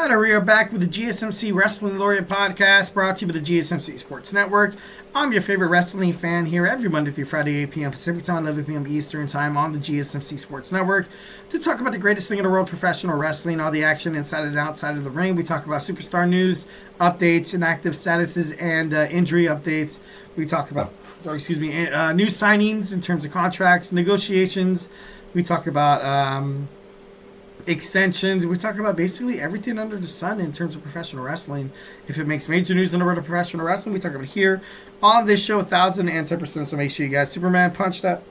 Alright, we are back with the GSMC Wrestling Laureate podcast, brought to you by the GSMC Sports Network. I'm your favorite wrestling fan here every Monday through Friday, 8 p.m. Pacific Time, 11 p.m. Eastern Time on the GSMC Sports Network to talk about the greatest thing in the world, professional wrestling, all the action inside and outside of the ring. We talk about superstar news, updates, inactive statuses, and injury updates. We talk about, new signings in terms of contracts, negotiations. We talk about extensions. We talk about basically everything under the sun in terms of professional wrestling. If it makes major news in the world of professional wrestling, we talk about it here on this show, 1,010%. So make sure you guys Superman punch that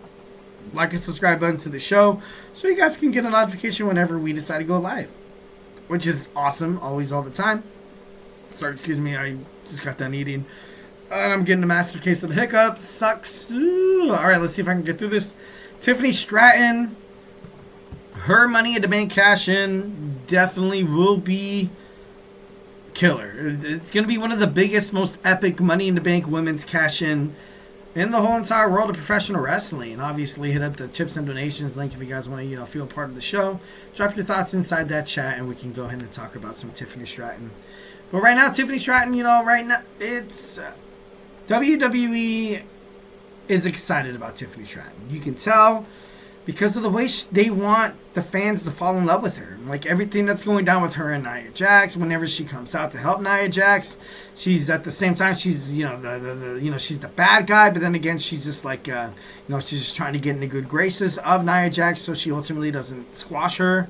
like and subscribe button to the show so you guys can get a notification whenever we decide to go live, which is awesome, always, all the time. Sorry, excuse me, I just got done eating and I'm getting a massive case of the hiccups. Sucks. Ooh. All right, let's see if I can get through this. Tiffany Stratton, her Money in the Bank cash-in definitely will be killer. It's going to be one of the biggest, most epic Money in the Bank women's cash-in in the whole entire world of professional wrestling. Obviously, hit up the tips and donations link if you guys want to, feel a part of the show. Drop your thoughts inside that chat, and we can go ahead and talk about some Tiffany Stratton. But right now, Tiffany Stratton, right now, it's WWE is excited about Tiffany Stratton. You can tell, because of the way they want the fans to fall in love with her. Like everything that's going down with her and Nia Jax, whenever she comes out to help Nia Jax, she's at the same time, she's, she's the bad guy, but then again, she's just like, she's just trying to get in the good graces of Nia Jax so she ultimately doesn't squash her.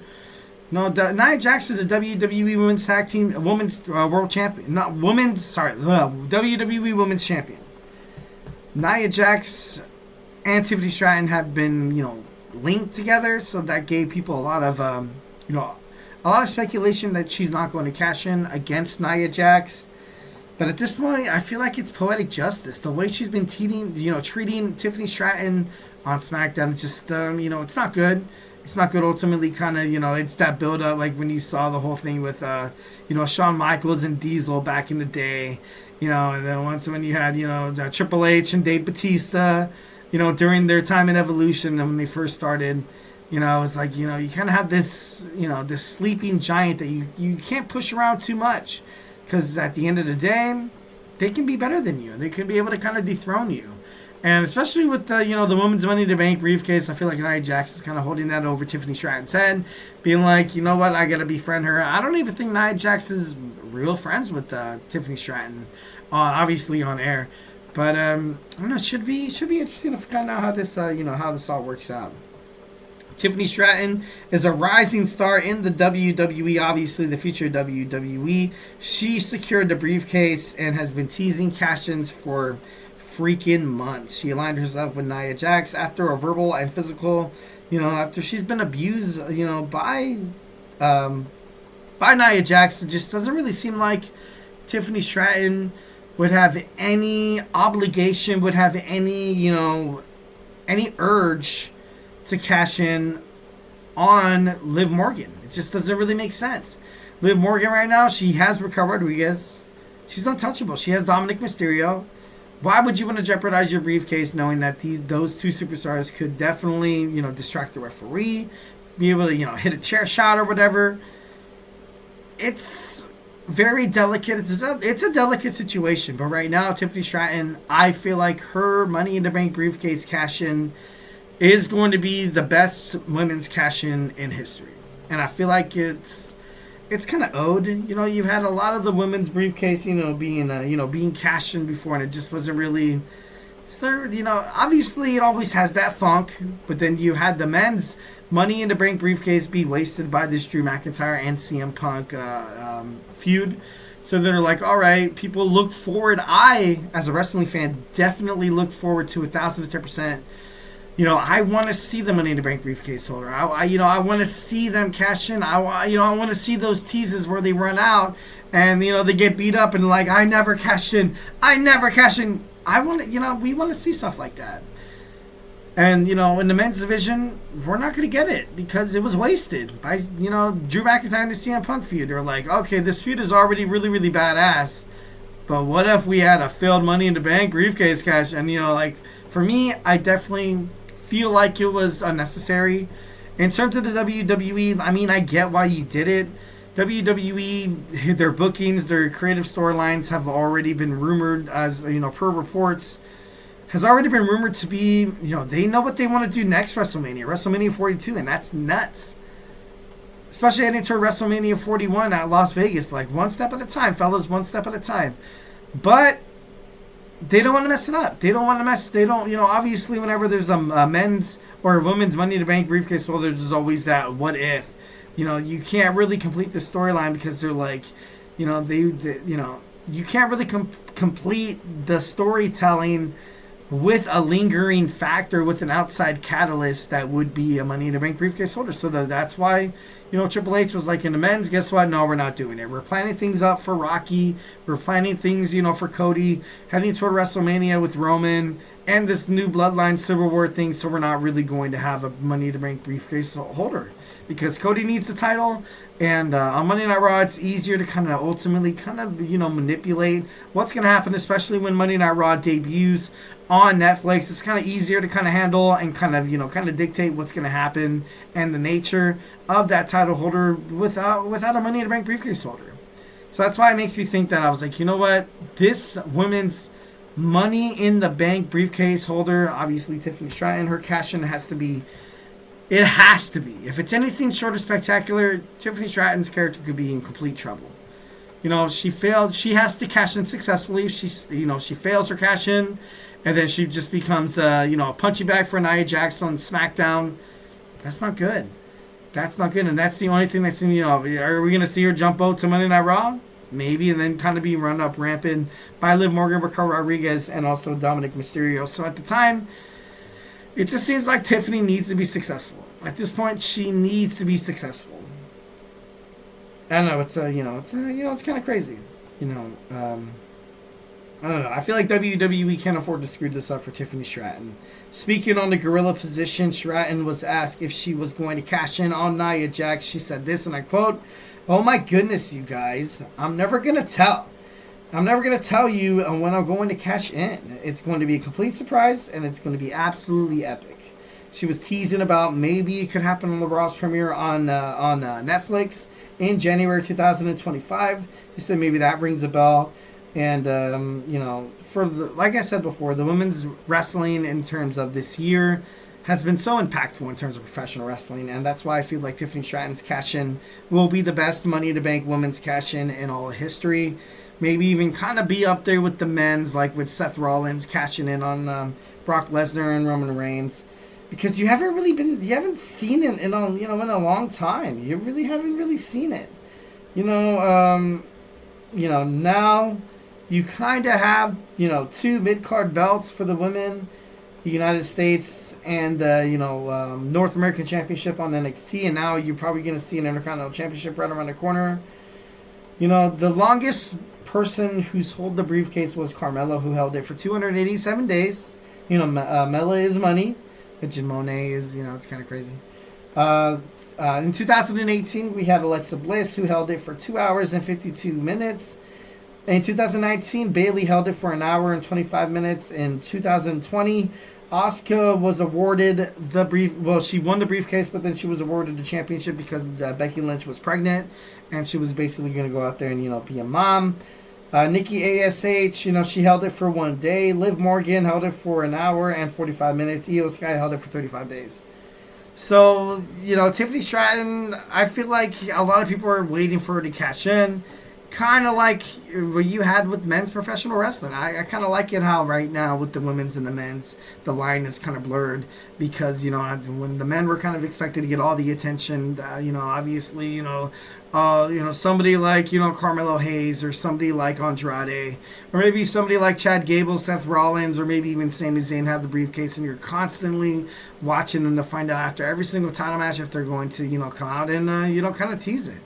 No, Nia Jax is a WWE Women's Tag Team, World Champion. WWE Women's Champion. Nia Jax and Tiffany Stratton have been, linked together, so that gave people a lot of speculation that she's not going to cash in against Nia Jax. But at this point, I feel like it's poetic justice. The way she's been treating Tiffany Stratton on SmackDown, just it's not good. It's not good. Ultimately, kind of it's that build up, like when you saw the whole thing with Shawn Michaels and Diesel back in the day, and then once when you had Triple H and Dave Bautista. During their time in Evolution and when they first started, it's like, you kind of have this, this sleeping giant that you can't push around too much, because at the end of the day, they can be better than you. They can be able to kind of dethrone you. And especially with the, the Women's Money in the Bank briefcase, I feel like Nia Jax is kind of holding that over Tiffany Stratton's head, being like, you know what, I got to befriend her. I don't even think Nia Jax is real friends with Tiffany Stratton, obviously on air. But I don't know. Should be interesting to find out how this how this all works out. Tiffany Stratton is a rising star in the WWE, obviously the future WWE. She secured the briefcase and has been teasing cash-ins for freaking months. She aligned herself with Nia Jax after a verbal and physical, after she's been abused, by Nia Jax. It just doesn't really seem like Tiffany Stratton would have any obligation, would have any, any urge to cash in on Liv Morgan. It just doesn't really make sense. Liv Morgan right now, she has Raquel Rodriguez. She's untouchable. She has Dominic Mysterio. Why would you want to jeopardize your briefcase knowing that those two superstars could definitely, distract the referee, be able to, hit a chair shot or whatever? It's very delicate. It's a delicate situation. But right now, Tiffany Stratton, I feel like her Money in the Bank briefcase cash-in is going to be the best women's cash-in in history. And I feel like it's kind of owed. You've had a lot of the women's briefcase, being cashed in before, and it just wasn't really. Obviously it always has that funk, but then you had the men's Money in the Bank briefcase be wasted by this Drew McIntyre and CM Punk feud. So they're like, all right, people look forward. I, as a wrestling fan, definitely look forward to 1,010%. I want to see the Money in the Bank briefcase holder. I want to see them cash in. I want to see those teases where they run out and they get beat up and like, I never cashed in. I want to, we want to see stuff like that. And, in the men's division, we're not going to get it because it was wasted by, Drew McIntyre and the CM Punk feud. They're like, okay, this feud is already really, really badass, but what if we had a failed Money in the Bank briefcase cash? And, for me, I definitely feel like it was unnecessary. In terms of the WWE, I get why you did it. WWE, their bookings, their creative storylines have already been rumored, as per reports, has already been rumored to be, they know what they want to do next WrestleMania 42, and that's nuts. Especially heading toward WrestleMania 41 at Las Vegas, like one step at a time, fellas, one step at a time. But they don't want to mess it up. They don't, obviously whenever there's a men's or a women's Money in the Bank briefcase holder, there's always that what if. You can't really complete the storyline because they're like, you can't really complete the storytelling with a lingering factor, with an outside catalyst that would be a Money in the Bank briefcase holder. So that's why, Triple H was like, in the men's, guess what? No, we're not doing it. We're planning things up for Rocky. We're planning things, for Cody, heading toward WrestleMania with Roman, and this new Bloodline Civil War thing. So we're not really going to have a Money in the Bank briefcase holder because Cody needs the title. And on Monday Night Raw, it's easier to ultimately manipulate what's going to happen, especially when Monday Night Raw debuts on Netflix. It's kind of easier to handle and dictate what's going to happen and the nature of that title holder without a Money in the Bank briefcase holder. So that's why it makes me think that I was like, you know what? This women's Money in the Bank briefcase holder, obviously Tiffany Stratton, her cash-in has to be. It has to be. If it's anything short of spectacular, Tiffany Stratton's character could be in complete trouble. She failed. She has to cash in successfully. She fails her cash in, and then she just becomes, a punching bag for Nia Jax on SmackDown. That's not good. That's not good, and that's the only thing that's in. Are we gonna see her jump out to Monday Night Raw? Maybe, and then be run up rampant by Liv Morgan, Raquel Rodriguez, and also Dominic Mysterio. So at the time, it just seems like Tiffany needs to be successful. At this point, she needs to be successful. I don't know. It's kind of crazy. I don't know. I feel like WWE can't afford to screw this up for Tiffany Stratton. Speaking on the gorilla position, Stratton was asked if she was going to cash in on Nia Jax. She said this, and I quote, "Oh my goodness, you guys. I'm never going to tell you when I'm going to cash in. It's going to be a complete surprise, and it's going to be absolutely epic." She was teasing about maybe it could happen on the Raw's premiere on Netflix in January 2025. She said maybe that rings a bell. And, like I said before, the women's wrestling in terms of this year has been so impactful in terms of professional wrestling. And that's why I feel like Tiffany Stratton's cash-in will be the best Money in the Bank women's cash-in in all of history. Maybe even be up there with the men's, like with Seth Rollins cashing in on Brock Lesnar and Roman Reigns. Because you haven't seen it in a long time. You really haven't seen it. Now you have, two mid-card belts for the women, the United States and North American Championship on NXT, and now you're probably going to see an Intercontinental Championship right around the corner. The longest person who's held the briefcase was Carmella, who held it for 287 days. Mella is money. Jim Monet is, it's kind of crazy. In 2018, we had Alexa Bliss, who held it for 2 hours and 52 minutes. In 2019, Bayley held it for an hour and 25 minutes. In 2020, Asuka was awarded she won the briefcase, but then she was awarded the championship because Becky Lynch was pregnant, and she was basically going to go out there and, be a mom. Nikki ASH, she held it for 1 day. Liv Morgan held it for an hour and 45 minutes. Io Sky held it for 35 days. So, Tiffany Stratton, I feel like a lot of people are waiting for her to cash in. Kind of like what you had with men's professional wrestling. I kind of like it how right now with the women's and the men's, the line is kind of blurred because, when the men were kind of expected to get all the attention, obviously, somebody like, Carmelo Hayes or somebody like Andrade, or maybe somebody like Chad Gable, Seth Rollins, or maybe even Sami Zayn have the briefcase, and you're constantly watching them to find out after every single title match if they're going to, come out and, kind of tease it.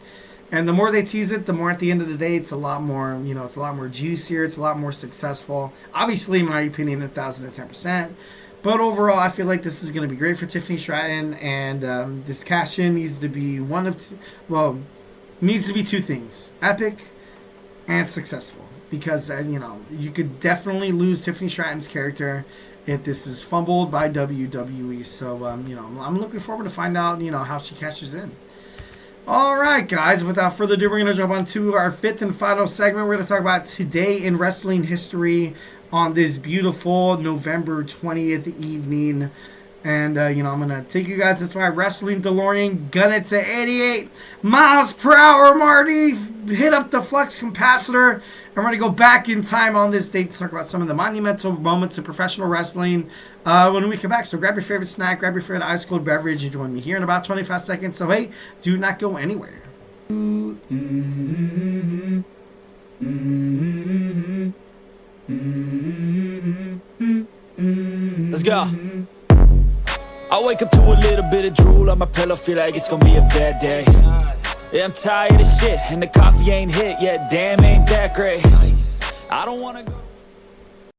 And the more they tease it, the more at the end of the day, it's a lot more, it's a lot more juicier. It's a lot more successful. Obviously, in my opinion, 1,010%. But overall, I feel like this is going to be great for Tiffany Stratton. And this cash-in needs to be needs to be two things. Epic and successful. Because, you could definitely lose Tiffany Stratton's character if this is fumbled by WWE. So, I'm looking forward to find out, how she cashes in. All right, guys, without further ado, we're going to jump on to our fifth and final segment. We're going to talk about today in wrestling history on this beautiful November 20th evening. And, I'm going to take you guys into my wrestling DeLorean, gun it to 88 miles per hour, Marty. Hit up the flux capacitor. And we're going to go back in time on this date to talk about some of the monumental moments of professional wrestling when we come back. So grab your favorite snack, grab your favorite ice cold beverage, and join me here in about 25 seconds. So, hey, do not go anywhere. Let's go. I wake up to a little bit of drool on my pillow, feel like it's gonna be a bad day. Yeah, I'm tired of shit, and the coffee ain't hit yet, damn, ain't that great. I don't wanna go.